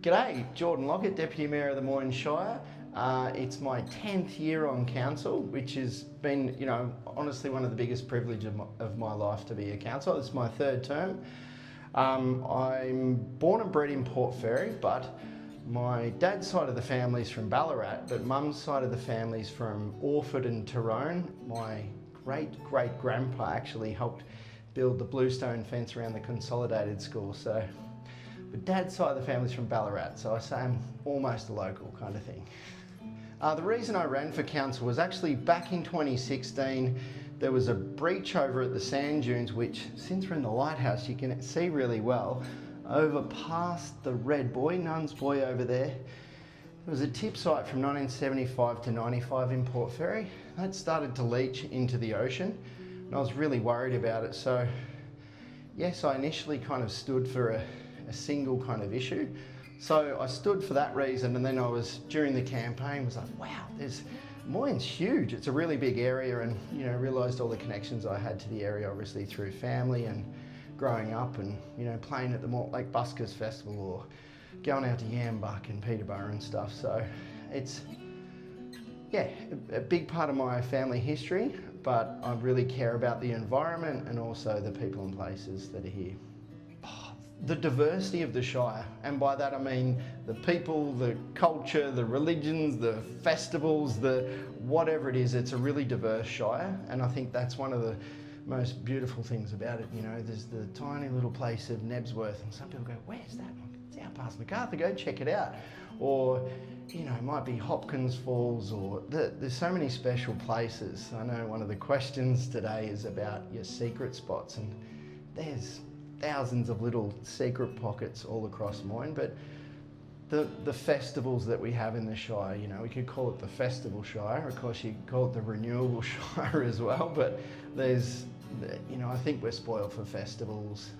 G'day, Jordan Lockett, Deputy Mayor of the Moyne Shire. It's my 10th year on council, which has been, honestly one of the biggest privileges of my life to be a councillor. It's my third term. I'm born and bred in Port Fairy, but my dad's side of the family's from Ballarat, but mum's side of the family's from Orford and Tyrone. My great-great-grandpa actually helped build the bluestone fence around the consolidated school. But dad's side of the family's from Ballarat, so I say I'm almost a local kind of thing. The reason I ran for council was actually back in 2016, there was a breach over at the sand dunes, which since we're in the lighthouse, you can see really well, over past the Red Buoy, Nuns Buoy over there. There was a tip site from 1975 to 95 in Port Fairy. That started to leach into the ocean, and I was really worried about it. So yes, I initially kind of stood for a single kind of issue. So I stood for that reason, and then I was, during the campaign, was like, wow, Moyne's huge. It's a really big area, and realised all the connections I had to the area, obviously through family and growing up and, playing at the Mortlake Buskers Festival or going out to Yambuck and Peterborough and stuff. So it's, a big part of my family history, but I really care about the environment and also the people and places that are here. The diversity of the Shire, and by that I mean the people, the culture, the religions, the festivals, the whatever it is, it's a really diverse Shire, and I think that's one of the most beautiful things about it. There's the tiny little place of Nebsworth, and some people go, where's that? It's out past MacArthur, go check it out. Or, it might be Hopkins Falls, or there's so many special places. I know one of the questions today is about your secret spots, and there's thousands of little secret pockets all across Moyne, but the festivals that we have in the Shire, we could call it the Festival Shire. Of course, you could call it the Renewable Shire as well, but there's, I think we're spoiled for festivals.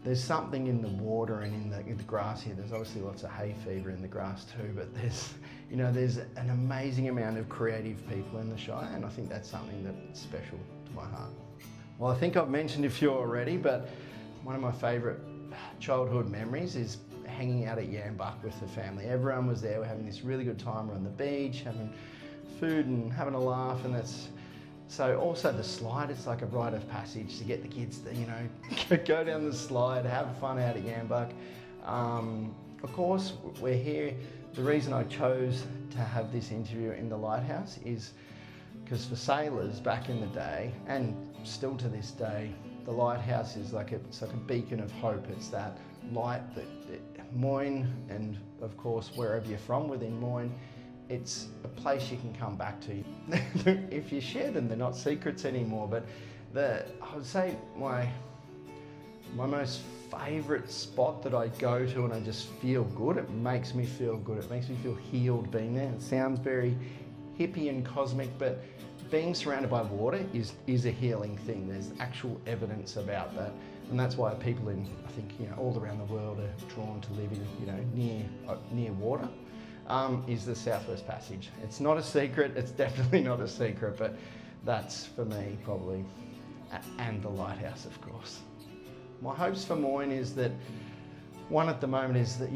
There's something in the water and in the grass here. There's obviously lots of hay fever in the grass too, but there's an amazing amount of creative people in the Shire, and I think that's something that's special to my heart. Well, I think I've mentioned a few already, but one of my favourite childhood memories is hanging out at Yambuck with the family. Everyone was there, we're having this really good time. We're on the beach, having food and having a laugh, and so also the slide, it's like a rite of passage to get the kids to, go down the slide, have fun out at Yambuck. Of course, we're here. The reason I chose to have this interview in the lighthouse is because for sailors back in the day, and still to this day, the lighthouse is like it's like a beacon of hope. It's that light that Moyne, and of course wherever you're from within Moyne, it's a place you can come back to. If you share them, they're not secrets anymore. But I would say my most favourite spot that I go to and I just feel good. It makes me feel good. It makes me feel healed being there. It sounds very hippie and cosmic, but being surrounded by water is a healing thing. There's actual evidence about that, and that's why people in, I think, all around the world are drawn to live in, near water. Is the Southwest Passage. It's not a secret. It's definitely not a secret, but that's for me probably, and the lighthouse, of course. My hopes for Moyne is that one at the moment is that,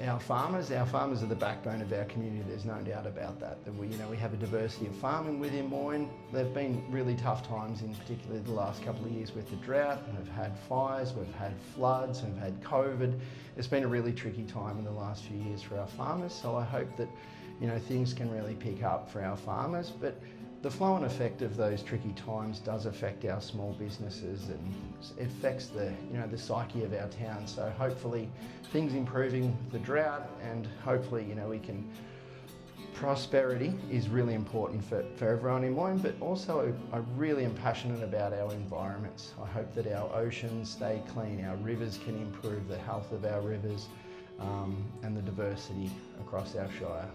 our farmers are the backbone of our community. There's no doubt about that. That we have a diversity of farming within Moyne. There've been really tough times, in particular the last couple of years with the drought. We've had fires, we've had floods, we've had COVID. It's been a really tricky time in the last few years for our farmers. So I hope that, things can really pick up for our farmers. But the flow and effect of those tricky times does affect our small businesses, and it affects the psyche of our town. So hopefully things improving with the drought, and hopefully prosperity is really important for everyone in Moyne, but also I really am passionate about our environments. I hope that our oceans stay clean, our rivers can improve the health of our rivers, and the diversity across our Shire.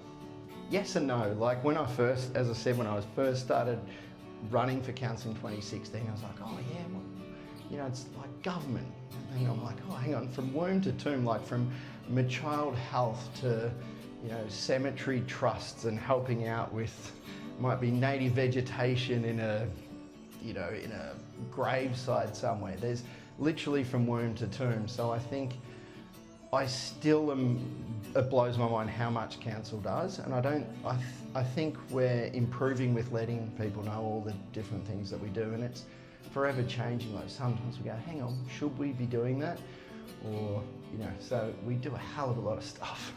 Yes and no. Like when I first started running for council in 2016, I was like, oh yeah, well, it's like government. And I'm like, oh, hang on, from womb to tomb, like from child health to, cemetery trusts and helping out with, might be native vegetation in a graveside somewhere. There's literally from womb to tomb. So I think I still it blows my mind how much council does, and I think we're improving with letting people know all the different things that we do, and it's forever changing. Like sometimes we go, hang on, should we be doing that? Or, so we do a hell of a lot of stuff.